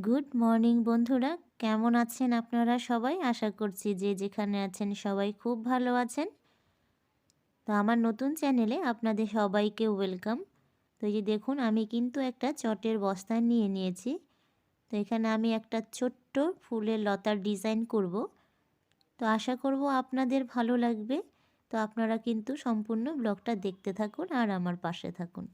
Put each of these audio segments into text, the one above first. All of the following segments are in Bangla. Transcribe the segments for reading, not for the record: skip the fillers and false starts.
গুড মর্নিং বন্ধুরা, কেমন আছেন আপনারা সবাই? আশা করছি যে যেখানে আছেন সবাই খুব ভালো আছেন। তো আমার নতুন চ্যানেলে আপনাদের সবাইকে ওয়েলকাম। তো এই যে দেখুন, আমি কিন্তু একটা চটের বস্তা নিয়ে নিয়েছি। তো এখানে আমি একটা ছোট্ট ফুলের লতার ডিজাইন করব। তো আশা করব আপনাদের ভালো লাগবে। তো আপনারা কিন্তু সম্পূর্ণ ব্লগটা দেখতে থাকুন আর আমার পাশে থাকুন।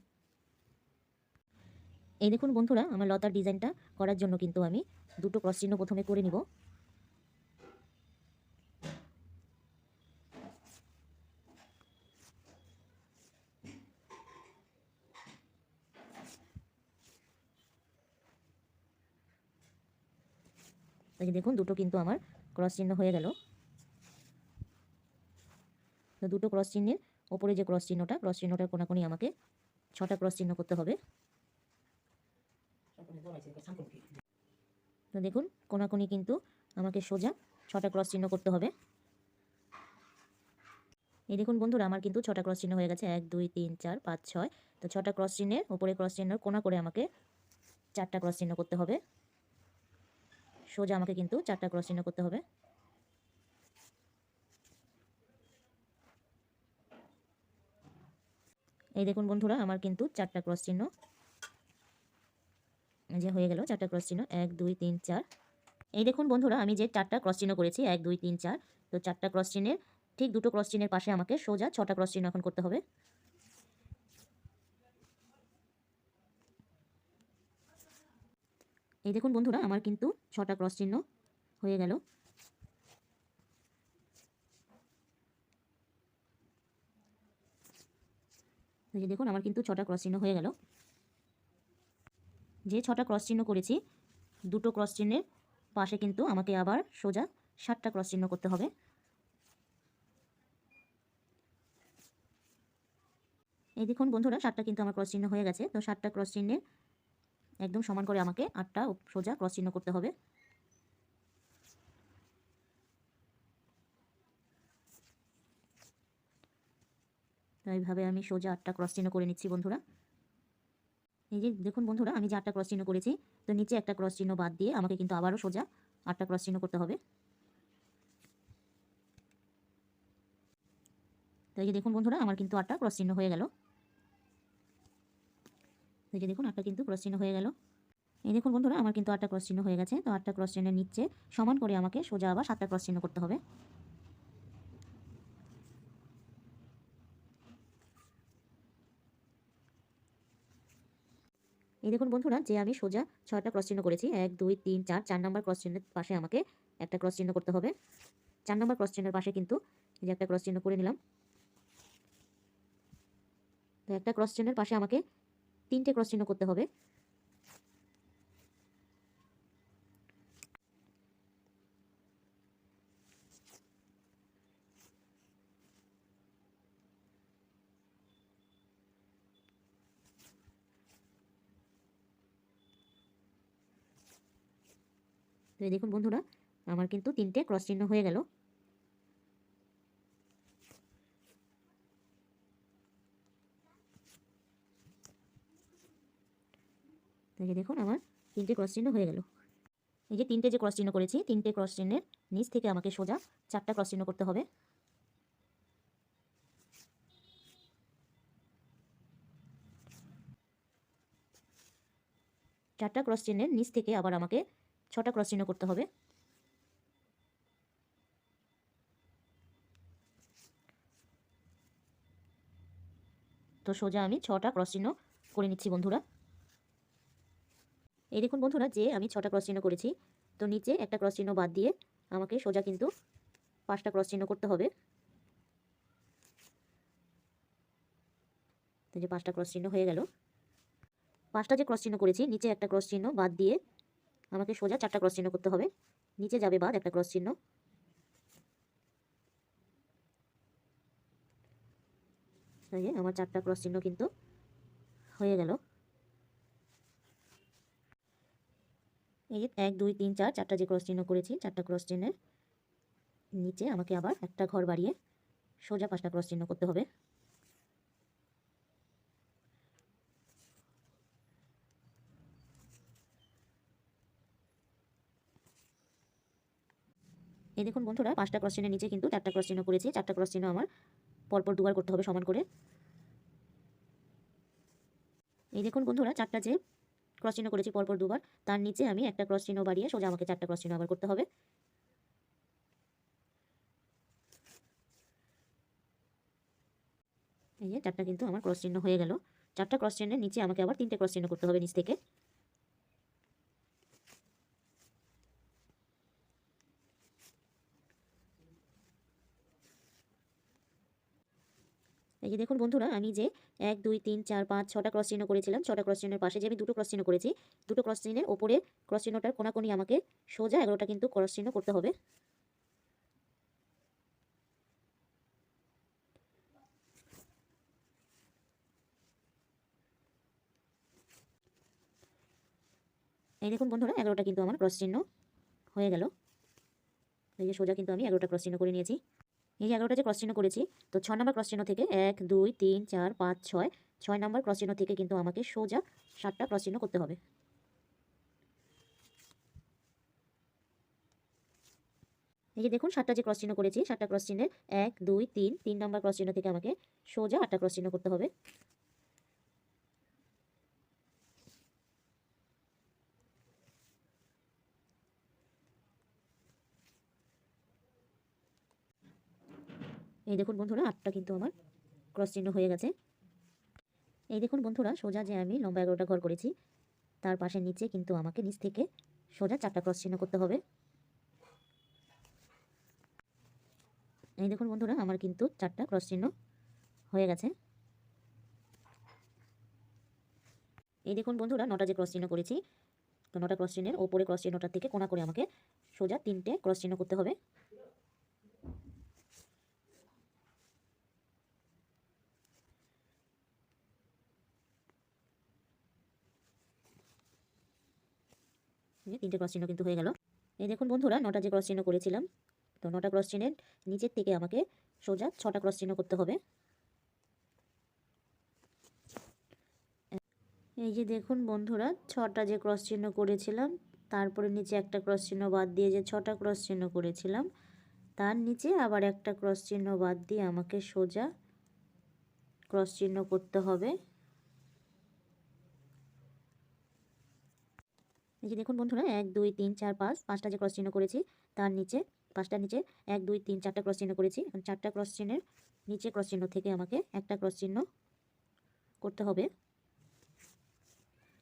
এই দেখুন বন্ধুরা, আমার লতার ডিজাইনটা করার জন্য কিন্তু আমি দুটো ক্রস চিহ্ন প্রথমে করে নিব। এই যে দেখুন, দুটো কিন্তু আমার ক্রস চিহ্ন হয়ে গেল। তো দুটো ক্রস চিহ্নের ওপরে যে ক্রস চিহ্নটার কোনাকুনি আমাকে 6টা ক্রস চিহ্ন করতে হবে। তো দেখুন, কোনাকুনি কিন্তু আমাকে সোজা 6টা ক্রস চিহ্ন করতে হবে। এই দেখুন বন্ধুরা, আমার কিন্তু 6টা ক্রস চিহ্ন হয়ে গেছে। 1 2 3 4 5 6। তো 6টা ক্রস চিহ্নের ওপরে ক্রস চিহ্নের কোনা করে আমাকে 4টা ক্রস চিহ্ন করতে হবে। সোজা আমাকে কিন্তু 4টা ক্রস চিহ্ন করতে হবে। এই দেখুন বন্ধুরা, আমার কিন্তু 4টা ক্রস চিহ্ন যে হয়ে গেল। 4টা ক্রস চিহ্ন 1 2 3 4। এই দেখুন বন্ধুরা, আমি যে 4টা ক্রস চিহ্ন করেছি 1 2 3 4। তো 4টা ক্রস চিহ্নের ঠিক দুটো ক্রস চিহ্নের পাশে আমাকে সোজা 6টা ক্রস চিহ্ন এখন করতে হবে। এই দেখুন বন্ধুরা, আমার কিন্তু 6টা ক্রস চিহ্ন হয়ে গেল। এই যে দেখুন, আমার কিন্তু 6টা ক্রস চিহ্ন হয়ে গেল। যে 6টা ক্রস চিহ্ন করেছি, দুটো ক্রস চিহ্নের পাশে কিন্তু আমাকে আবার সোজা 7টা ক্রস চিহ্ন করতে হবে। এই দেখুন বন্ধুরা, 7টা কিন্তু আমার ক্রস চিহ্ন হয়ে গেছে। তো 7টা ক্রস চিহ্নের একদম সমান করে আমাকে 8টা সোজা ক্রস চিহ্ন করতে হবে। তো এইভাবে আমি সোজা 8টা ক্রস চিহ্ন করে নিচ্ছি বন্ধুরা। এই যে দেখুন বন্ধুরা, আমি যে 8টা ক্রস চিহ্ন করেছি, তো নিচে একটা ক্রস চিহ্ন বাদ দিয়ে আমাকে কিন্তু আবারও সোজা 8টা ক্রস চিহ্ন করতে হবে। তো এই যে দেখুন বন্ধুরা, আমার কিন্তু 8টা ক্রস চিহ্ন হয়ে গেল। এই যে দেখুন, 8টা কিন্তু ক্রস চিহ্ন হয়ে গেল। এই দেখুন বন্ধুরা, আমার কিন্তু 8টা ক্রস চিহ্ন হয়ে গেছে। তো 8টা ক্রস চিহ্নের নিচে সমান করে আমাকে সোজা আবার 7টা ক্রস চিহ্ন করতে হবে। এই দেখুন বন্ধুরা, যে আমি সোজা 6টা ক্রস চিহ্ন করেছি 1 2 3 4, 4 নম্বর ক্রস চিহ্নের পাশে আমাকে একটা ক্রস চিহ্ন করতে হবে। 4 নম্বর ক্রস চিহ্নের পাশে কিন্তু এই যে একটা ক্রস চিহ্ন করে নিলাম। তো একটা ক্রস চিহ্নের পাশে আমাকে 3টে ক্রস চিহ্ন করতে হবে। তো এই দেখুন বন্ধুরা, আমার কিন্তু 3টে ক্রস চিহ্ন হয়ে গেল। তো এই যে দেখুন, আমার 3টে ক্রস চিহ্ন হয়ে গেল। এই যে 3টে যে ক্রস চিহ্ন করেছি, 3টে ক্রস চিহ্নের নিচ থেকে আমাকে সোজা 4টা ক্রস চিহ্ন করতে হবে। 4টা ক্রস চিহ্নের নিচ থেকে আবার আমাকে 6টা ক্রস চিহ্ন করতে হবে। তো সোজা আমি 6টা ক্রস চিহ্ন করে নিচ্ছি বন্ধুরা। এই দেখুন বন্ধুরা, যে আমি 6টা ক্রস চিহ্ন করেছি, তো নিচে একটা ক্রস চিহ্ন বাদ দিয়ে আমাকে সোজা কিন্তু 5টা ক্রস চিহ্ন করতে হবে। তো যে 5টা ক্রস চিহ্ন হয়ে গেল। 5টা যে ক্রস চিহ্ন করেছি, নিচে একটা ক্রস চিহ্ন বাদ দিয়ে আমাকে সোজা 4টা ক্রস চিহ্ন করতে হবে। নিচে যাবে বাদ একটা ক্রস চিহ্ন। এই যে আমার 4টা ক্রস চিহ্ন কিন্তু হয়ে গেল। এই যে 1 2 3 4, 4টা যে ক্রস চিহ্ন করেছি, 4টা ক্রস চিহ্নের নিচে আমাকে আবার একটা ঘর বাড়িয়ে সোজা 5টা ক্রস চিহ্ন করতে হবে। এই দেখুন বন্ধুরা 5টা ক্রস চেনের নিচে কিন্তু 4টা ক্রস চিহ্ন করেছি। 4টা ক্রস চিহ্ন আমার পরপর দুবার করতে হবে সমান করে। এই দেখুন বন্ধুরা 4টা যে ক্রস চিহ্ন করেছি পরপর দুবার, তার নিচে আমি একটা ক্রস চিহ্ন বাড়িয়ে সোজা আমাকে 4টা ক্রস চিহ্ন আবার করতে হবে। এই যে 4টা কিন্তু আমার ক্রস চিহ্ন হয়ে গেল। 4টা ক্রস চিহ্নের নিচে আমাকে আবার 3টে ক্রস চিহ্ন করতে হবে নিচ থেকে। এই যে দেখুন বন্ধুরা আমি যে 1 2 3 4 5 6টা ক্রস চিহ্ন করেছিলাম, 6টা ক্রস চিহ্নের পাশে যে আমি দুটো ক্রস চিহ্ন করেছি, দুটো ক্রস চিহ্নের ওপরে ক্রস চিহ্নটার কোনাকুনি আমাকে সোজা 11টা কিন্তু ক্রস চিহ্ন করতে হবে। এই দেখুন বন্ধুরা 11টা কিন্তু আমার ক্রস চিহ্ন হয়ে গেল। এই যে সোজা কিন্তু আমি 11টা ক্রস চিহ্ন করে নিয়েছি। এই যে 11টা যে ক্রস চিহ্ন করেছি, তো 6 নম্বর ক্রস চিহ্ন থেকে 1 2 3 4 5 6 6 নম্বর ক্রস চিহ্ন থেকে কিন্তু আমাকে সোজা 7টা ক্রস চিহ্ন করতে হবে। এই যে দেখুন 7টা যে ক্রস চিহ্ন করেছি, 7টা ক্রস চিহ্নের 1 2 3 3 নম্বর ক্রস চিহ্ন থেকে আমাকে সোজা 8টা ক্রস চিহ্ন করতে হবে। এই দেখুন বন্ধুরা 8টা কিন্তু আমার ক্রস চিহ্ন হয়ে গেছে। এই দেখুন বন্ধুরা সোজা যে আমি লম্বা 11টা ঘর করেছি, তার পাশে নিচে কিন্তু আমাকে নিচ থেকে সোজা 4টা ক্রস চিহ্ন করতে হবে। এই দেখুন বন্ধুরা আমার কিন্তু 4টা ক্রস চিহ্ন হয়ে গেছে। এই দেখুন বন্ধুরা 9টা যে ক্রস চিহ্ন করেছি, তো 9টা ক্রস চিহ্নের ওপরে ক্রস চিহ্নটার থেকে কোনা করে আমাকে সোজা 3টে ক্রস চিহ্ন করতে হবে। এই 3টে ক্রস চিহ্ন কিন্তু হয়ে গেল। এই দেখুন বন্ধুরা 9টা যে ক্রস চিহ্ন করেছিলাম, তো 9টা ক্রস চিহ্নের নিচের থেকে আমাকে সোজা 6টা ক্রস চিহ্ন করতে হবে। এই যে দেখুন বন্ধুরা 6টা যে ক্রস চিহ্ন করেছিলাম, তারপরে নিচে একটা ক্রস চিহ্ন বাদ দিয়ে যে 6টা ক্রস চিহ্ন করেছিলাম, তার নিচে আবার একটা ক্রস চিহ্ন বাদ দিয়ে আমাকে সোজা ক্রস চিহ্ন করতে হবে। এই যে দেখুন বন্ধুরা 1 2 3 4 5 5টা যে ক্রস চিহ্ন করেছি, তার নিচে 5টার নিচে 1 2 3 4টা ক্রস চিহ্ন করেছি। এখন 4টা ক্রস চিহ্নের নিচে ক্রস চিহ্ন থেকে আমাকে একটা ক্রস চিহ্ন করতে হবে।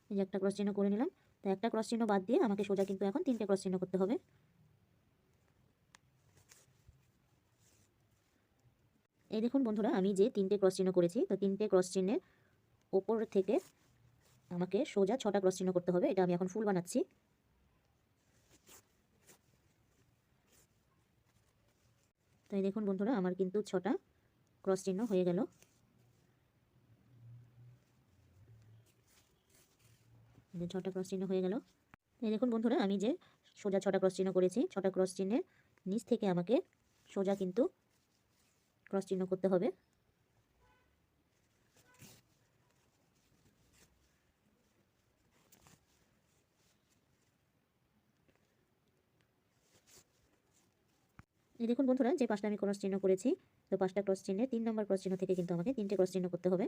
এই যে একটা ক্রস চিহ্ন করে নিলাম, তো একটা ক্রস চিহ্ন বাদ দিয়ে আমাকে সোজা কিন্তু এখন 3টে ক্রস চিহ্ন করতে হবে। এই দেখুন বন্ধুরা আমি যে 3টে ক্রস চিহ্ন করেছি, তো 3টে ক্রস চিহ্নের ওপর থেকে আমাকে সোজা 6টা ক্রস চিহ্ন করতে হবে। এটা আমি এখন ফুল বানাচ্ছি। তো এই দেখুন বন্ধুরা আমার কিন্তু 6টা ক্রস চিহ্ন হয়ে গেল। এই যে 6টা ক্রস চিহ্ন হয়ে গেল। এই দেখুন বন্ধুরা আমি যে সোজা 6টা ক্রস চিহ্ন করেছি, 6টা ক্রস চিহ্নের নিচ থেকে আমাকে সোজা কিন্তু ক্রস চিহ্ন করতে হবে। এই দেখুন বন্ধুরা যে 5টা আমি ক্রস চিহ্ন করেছি, তো 5টা ক্রস চিহ্নের 3 নম্বর ক্রস চিহ্ন থেকে কিন্তু আমাকে 3টে ক্রস চিহ্ন করতে হবে।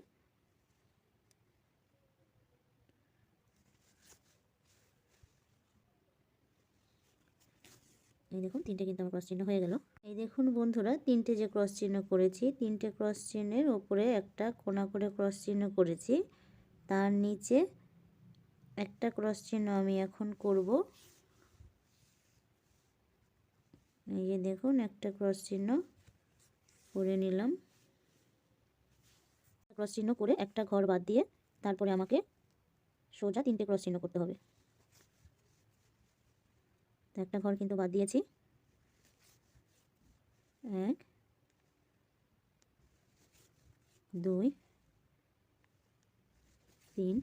এই দেখুন 3টে কিন্তু আমার ক্রস চিহ্ন হয়ে গেল। এই দেখুন বন্ধুরা 3টে যে ক্রস চিহ্ন করেছি, 3টে ক্রস চিহ্নের ওপরে একটা কোনা করে ক্রস চিহ্ন করেছি, তার নিচে একটা ক্রস চিহ্ন আমি এখন করব। এই যে দেখুন একটা ক্রস চিহ্ন করে নিলাম। ক্রস চিহ্ন করে একটা ঘর বাদ দিয়ে তারপরে আমাকে সোজা 3টে ক্রস চিহ্ন করতে হবে। তো একটা ঘর কিন্তু বাদ দিয়েছি। 1 2 3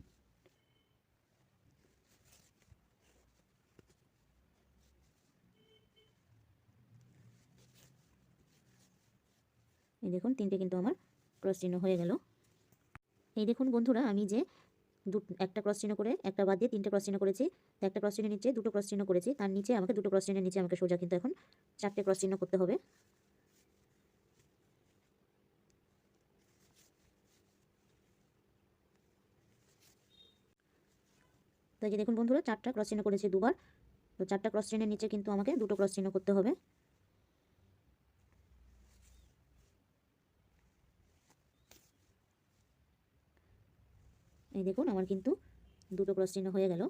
এই দেখুন 3টে কিন্তু আমার ক্রস চিহ্ন হয়ে গেল। এই দেখুন বন্ধুরা আমি যে একটা ক্রস চিহ্ন করে একটা বাদ দিয়ে 3টে ক্রস চিহ্ন করেছি। তো একটা ক্রস চিহ্নের নিচে 2টো ক্রস চিহ্ন করেছি, তার নিচে আমাকে 2টো ক্রস চিহ্নের নিচে আমাকে সোজা কিন্তু এখন 4টে ক্রস চিহ্ন করতে হবে। তো এই যে দেখুন বন্ধুরা, 4টা ক্রস চিহ্ন করেছি দুবার। তো 4টা ক্রস চিহ্নের নিচে কিন্তু আমাকে 2টো ক্রস চিহ্ন করতে হবে। এই দেখুন আমার কিন্তু 2টো ক্রস চিহ্ন হয়ে গেল।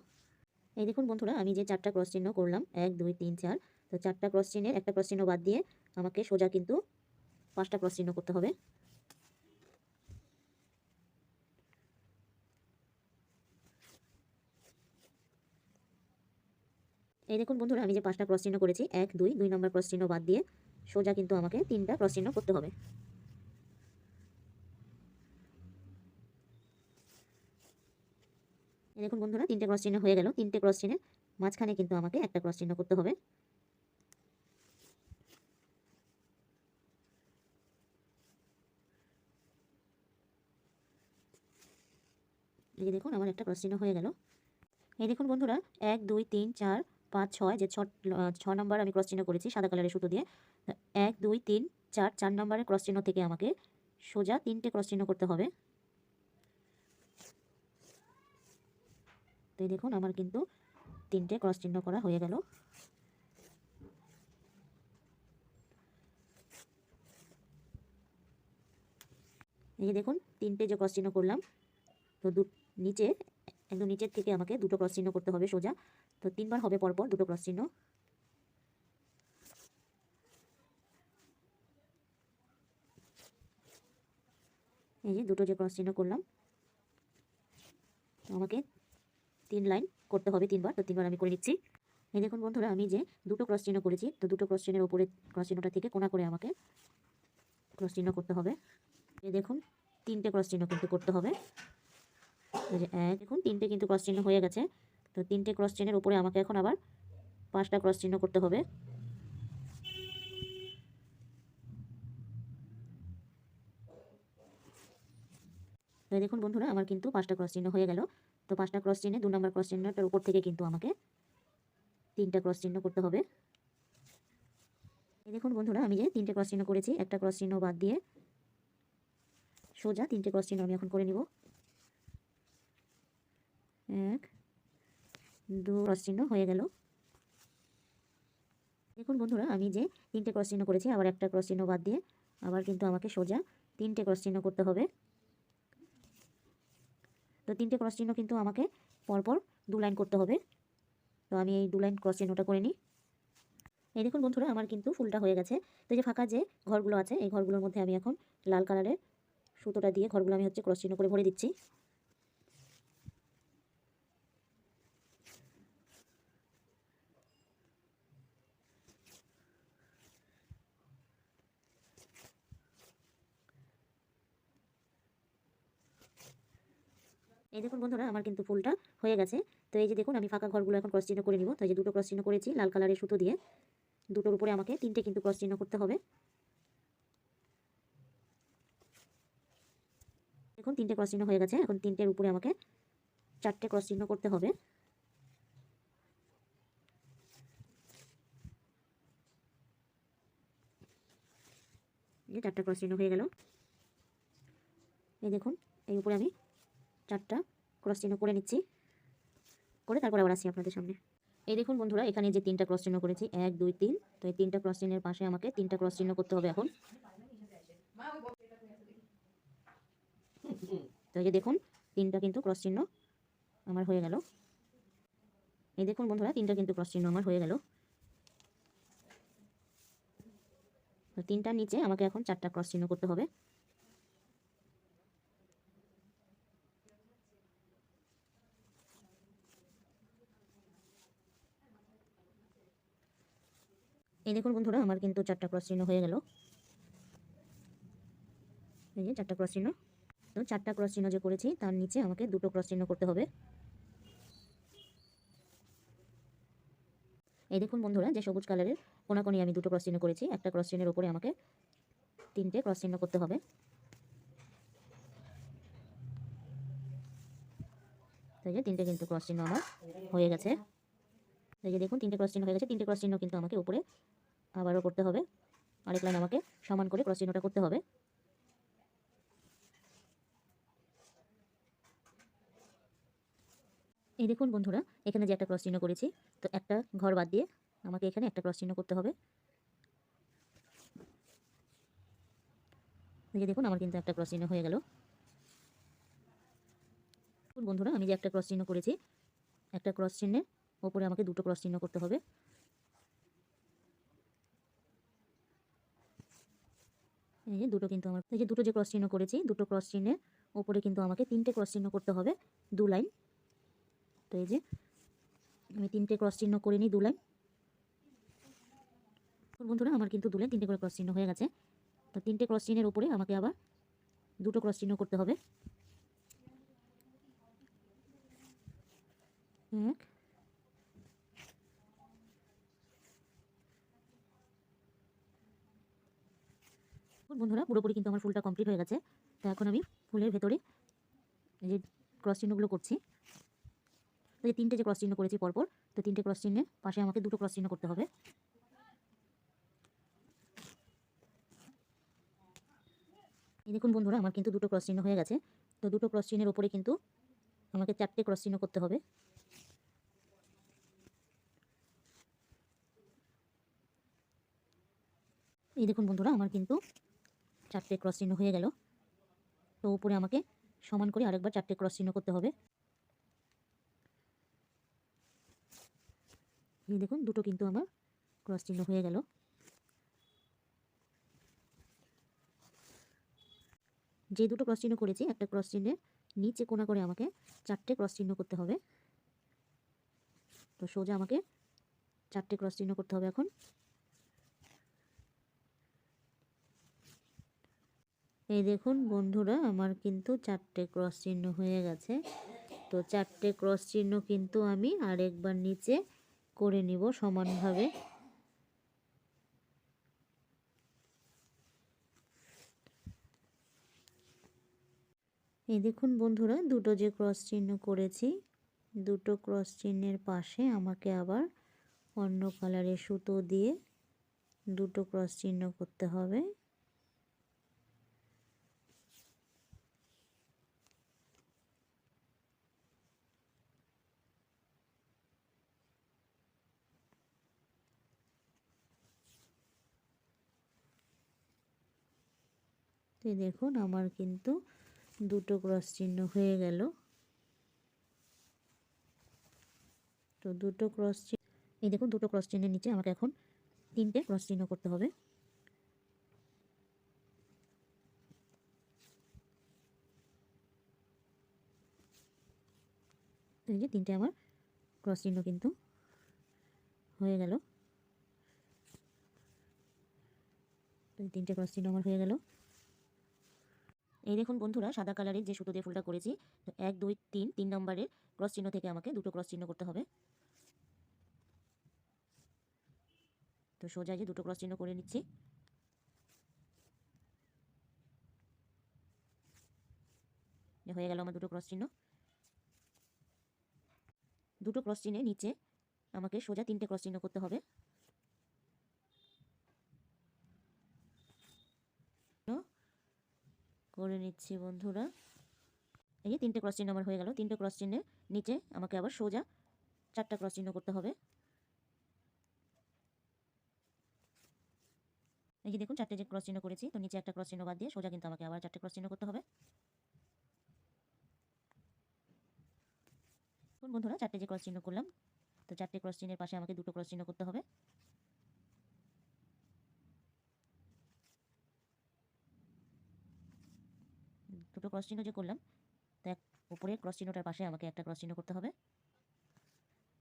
এই দেখুন বন্ধুরা, আমি যে 4টা ক্রস চিহ্ন করলাম 1 2 3 4, তো 4টা ক্রস চিহ্নের একটা ক্রস চিহ্ন বাদ দিয়ে আমাকে সোজা কিন্তু 5টা ক্রস চিহ্ন করতে হবে। এই দেখুন বন্ধুরা, আমি যে 5টা ক্রস চিহ্ন করেছি 1 2 2 নম্বর ক্রস চিহ্ন বাদ দিয়ে সোজা কিন্তু আমাকে 3টা ক্রস চিহ্ন করতে হবে। এই দেখুন বন্ধুরা, 3টে ক্রস চিহ্ন হয়ে গেল। 3টে ক্রস চিহ্নের মাঝখানে কিন্তু আমাকে একটা ক্রস চিহ্ন করতে হবে। এই যে দেখুন আমার একটা ক্রস চিহ্ন হয়ে গেল। এই দেখুন বন্ধুরা, 1 2 3 4 5 6 যে 6 নম্বর আমি ক্রস চিহ্ন করেছি সাদা কালারের সুতো দিয়ে। 1 2 3 4 4 নম্বরের ক্রস চিহ্ন থেকে আমাকে সোজা 3টে ক্রস চিহ্ন করতে হবে। তো এই দেখুন আমার কিন্তু 3টে ক্রস চিহ্ন করা হয়ে গেল। এই যে দেখুন 3টে যে ক্রস চিহ্ন করলাম, তো নিচে একদম নিচের থেকে আমাকে 2টো ক্রস চিহ্ন করতে হবে সোজা। তো 3বার হবে পরপর 2টো ক্রস চিহ্ন। এই যে 2টো যে ক্রস চিহ্ন করলাম, আমাকে 3 লাইন করতে হবে 3বার। তো 3বার আমি করে নিচ্ছি। এই দেখুন বন্ধুরা, আমি যে 2টো ক্রস চিহ্ন করেছি, তো 2টো ক্রস চিহ্নের উপরে ক্রস চিহ্নটা থেকে কোণা করে আমাকে ক্রস চিহ্ন করতে হবে। এই দেখুন 3টে ক্রস চিহ্ন কিন্তু করতে হবে। এই যে দেখুন 3টে কিন্তু ক্রস চিহ্ন হয়ে গেছে। তো 3টে ক্রস চিহ্নের উপরে আমাকে এখন আবার 5টা ক্রস চিহ্ন করতে হবে। তো দেখুন বন্ধুরা, আমার কিন্তু 5টা ক্রস চিহ্ন হয়ে গেল। তো 5টা ক্রস চিহ্নে 2 নম্বর ক্রস চিহ্নটার উপর থেকে কিন্তু আমাকে 3টা ক্রস চিহ্ন করতে হবে। এই দেখুন বন্ধুরা, আমি যে 3টে ক্রস চিহ্ন করেছি, একটা ক্রস চিহ্ন বাদ দিয়ে সোজা 3টে ক্রস চিহ্ন আমি এখন করে নিব। 1 2 ক্রস চিহ্ন হয়ে গেল। দেখুন বন্ধুরা, আমি যে 3টে ক্রস চিহ্ন করেছি, আবার একটা ক্রস চিহ্ন বাদ দিয়ে আবার কিন্তু আমাকে সোজা 3টে ক্রস চিহ্ন করতে হবে। তো 3টে ক্রস চিহ্ন কিন্তু আমাকে পরপর 2 লাইন করতে হবে। তো আমি এই 2 লাইন ক্রস চিহ্নটা করে নিই। এই দেখুন বন্ধুরা, আমার কিন্তু ফুলটা হয়ে গেছে। তো এই যে ফাঁকা যে ঘরগুলো আছে, এই ঘরগুলোর মধ্যে আমি এখন লাল কালারের সুতোটা দিয়ে ঘরগুলো আমি ক্রস চিহ্ন করে ভরে দিচ্ছি। এই দেখুন বন্ধুরা, আমার কিন্তু ফুলটা হয়ে গেছে। তো এই যে দেখুন, আমি ফাঁকা ঘরগুলো এখন ক্রস চিহ্ন করে নিব। তো এই যে 2টো ক্রস চিহ্ন করেছি লাল কালারের সুতো দিয়ে, 2টোর উপরে আমাকে 3টে কিন্তু ক্রস চিহ্ন করতে হবে। দেখুন 3টে ক্রস চিহ্ন হয়ে গেছে। এখন 3টের উপরে আমাকে 4টে ক্রস চিহ্ন করতে হবে। এই 4টা ক্রস চিহ্ন হয়ে গেল। এই দেখুন, এই উপরে আমি 4টা ক্রস চিহ্ন করে নিচ্ছি, করে তারপর আবার আসি আপনাদের সামনে। এই দেখুন বন্ধুরা, এখানে যে 3টা ক্রস চিহ্ন করেছি 1 2 3, তো এই 3টা ক্রস চিহ্নের পাশে আমাকে 3টা ক্রস চিহ্ন করতে হবে এখন। তো এই যে দেখুন 3টা কিন্তু ক্রস চিহ্ন আমার হয়ে গেল। এই দেখুন বন্ধুরা, 3টা কিন্তু ক্রস চিহ্ন আমার হয়ে গেল। তো 3টার নিচে আমাকে এখন 4টা ক্রস চিহ্ন করতে হবে। এই দেখুন বন্ধুরা, আমার কিন্তু 4টা ক্রস চিহ্ন হয়ে গেল। এই যে 4টা ক্রস চিহ্ন। তো 4টা ক্রস চিহ্ন যে করেছি, তার নিচে আমাকে 2টো ক্রস চিহ্ন করতে হবে। এই দেখুন বন্ধুরা, যে সবুজ কালারের কোণাকোণি আমি 2টো ক্রস চিহ্ন করেছি, একটা ক্রস চিহ্নের উপরে আমাকে 3টে ক্রস চিহ্ন করতে হবে। এই যে 3টে কিন্তু ক্রস চিহ্ন আমার হয়ে গেছে। এই যে দেখুন 3টে ক্রস চিহ্ন হয়ে গেছে। 3টে ক্রস চিহ্ন কিন্তু আমাকে উপরে আবারও করতে হবে। আরেক লাইন আমাকে সমান করে ক্রস চিহ্নটা করতে হবে। এই দেখুন বন্ধুরা, এখানে যে একটা ক্রস চিহ্ন করেছি, তো একটা ঘর বাদ দিয়ে আমাকে এখানে একটা ক্রস চিহ্ন করতে হবে। এই যে দেখুন আমার কিন্তু একটা ক্রস চিহ্ন হয়ে গেল। বন্ধুরা, আমি যে একটা ক্রস চিহ্ন করেছি, একটা ক্রস চিহ্নের ওপরে আমাকে দুটো ক্রস চিহ্ন করতে হবে। এই যে দুটো কিন্তু আমার, এই যে দুটো যে ক্রস চিহ্ন করেছি, দুটো ক্রস চিহ্নের ওপরে কিন্তু আমাকে 3টে ক্রস চিহ্ন করতে হবে, 2 লাইন। তো এই যে আমি 3টে ক্রস চিহ্ন করে নিই, 2 লাইন। বন্ধুরা, আমার কিন্তু 2 লাইন 3টে করে ক্রস চিহ্ন হয়ে গেছে। তো 3টে ক্রস চিহ্নের ওপরে আমাকে আবার দুটো ক্রস চিহ্ন করতে হবে। 1 বন্ধুরা, পুরোপুরি কিন্তু আমার ফুলটা কমপ্লিট হয়ে গেছে। তো এখন আমি ফুলের ভেতরে এই যে ক্রস চিহ্নগুলো করছি। তো এই 3টে যে ক্রস চিহ্ন করেছি পরপর, তো 3টে ক্রস চিহ্নের পাশে আমাকে দুটো ক্রস চিহ্ন করতে হবে। এই দেখুন বন্ধুরা, আমার কিন্তু দুটো ক্রস চিহ্ন হয়ে গেছে। তো দুটো ক্রস চিহ্নের ওপরে কিন্তু আমাকে 4টে ক্রস চিহ্ন করতে হবে। এই দেখুন বন্ধুরা, আমার কিন্তু 4টে ক্রস চিহ্ন হয়ে গেল। তো উপরে আমাকে সমান করে আরেকবার 4টে ক্রস চিহ্ন করতে হবে। এই দেখুন দুটো কিন্তু আমার ক্রস চিহ্ন হয়ে গেল। যে দুটো ক্রস চিহ্ন করেছি, একটা ক্রস চিহ্নের নিচে কোণা করে আমাকে 4টে ক্রস চিহ্ন করতে হবে। তো সোজা আমাকে 4টে ক্রস চিহ্ন করতে হবে এখন। এই দেখুন বন্ধুরা, আমার কিন্তু 4টে ক্রস চিহ্ন হয়ে গেছে। তো 4টে ক্রস চিহ্ন কিন্তু আমি আরেকবার নিচে করে নিব সমানভাবে। এই দেখুন বন্ধুরা, দুটো যে ক্রস চিহ্ন করেছি, দুটো ক্রস চিহ্নের পাশে আমাকে আবার অন্য কালারের সুতো দিয়ে দুটো ক্রস চিহ্ন করতে হবে। তো দেখুন আমার কিন্তু দুটো ক্রস চিহ্ন হয়ে গেল। তো দুটো ক্রস চিহ্ন, এই দেখুন দুটো ক্রস চিহ্নের নিচে আমাকে এখন 3টে ক্রস চিহ্ন করতে হবে। এই যে 3টে আমার ক্রস চিহ্ন কিন্তু হয়ে গেল। এই 3টে ক্রস চিহ্ন আমার হয়ে গেল। এই দেখুন বন্ধুরা, সাদা কালারের যে সুতো দিয়ে ফুলটা করেছি, তো 1 2 3 3 নম্বরের ক্রস চিহ্ন থেকে আমাকে দুটো ক্রস চিহ্ন করতে হবে। তো সোজা যে দুটো ক্রস চিহ্ন করে নিচ্ছি। হয়ে গেল আমার দুটো ক্রস চিহ্ন। দুটো ক্রস চিহ্নের নিচে আমাকে সোজা 3টে ক্রস চিহ্ন করতে হবে। করে নিচ্ছি বন্ধুরা। এই যে 3টে ক্রস চিহ্ন আমার হয়ে গেল। 3টে ক্রস চিহ্নের নিচে আমাকে আবার সোজা 4টা ক্রস চিহ্ন করতে হবে। এই যে দেখুন 4টে যে ক্রস চিহ্ন করেছি, তো নিচে একটা ক্রস চিহ্ন বাদ দিয়ে সোজা কিন্তু আমাকে আবার 4টে ক্রস চিহ্ন করতে হবে। বন্ধুরা, 4টে যে ক্রস চিহ্ন করলাম, তো 4টে ক্রস চিহ্নের পাশে আমাকে দুটো ক্রস চিহ্ন করতে হবে। দুটো ক্রস চিহ্ন যে করলাম, তো উপরের ক্রস চিহ্নটার পাশে আমাকে একটা ক্রস চিহ্ন করতে হবে।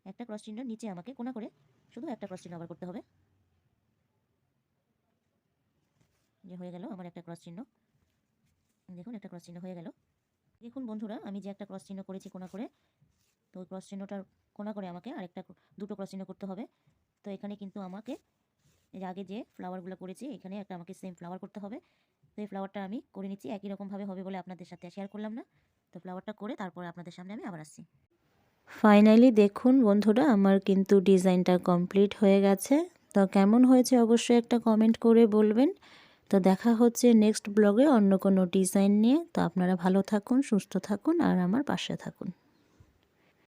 একটা ক্রস চিহ্ন নিচে আমাকে কোণা করে শুধু একটা ক্রস চিহ্ন আবার করতে হবে। যে হয়ে গেল আমার একটা ক্রস চিহ্ন। দেখুন একটা ক্রস চিহ্ন হয়ে গেল। দেখুন বন্ধুরা, আমি যে একটা ক্রস চিহ্ন করেছি কোণা করে, তো ওই ক্রস চিহ্নটার কোণা করে আমাকে আরেকটা দুটো ক্রস চিহ্ন করতে হবে। তো এখানে কিন্তু আমাকে এর আগে যে ফ্লাওয়ারগুলো করেছি, এখানে একটা আমাকে সেম ফ্লাওয়ার করতে হবে। তো এই ফ্লাওয়ারটা আমি করে নিচ্ছি। একই রকমভাবে হবে বলে আপনাদের সাথে শেয়ার করলাম না। তো ফ্লাওয়ারটা করে তারপরে আপনাদের সামনে আমি আবার আসছি। ফাইনালি দেখুন বন্ধুরা, আমার কিন্তু ডিজাইনটা কমপ্লিট হয়ে গেছে। তো কেমন হয়েছে অবশ্যই একটা কমেন্ট করে বলবেন। তো দেখা হচ্ছে নেক্সট ব্লগে অন্য কোনো ডিজাইন নিয়ে। তো আপনারা ভালো থাকুন, সুস্থ থাকুন আর আমার পাশে থাকুন।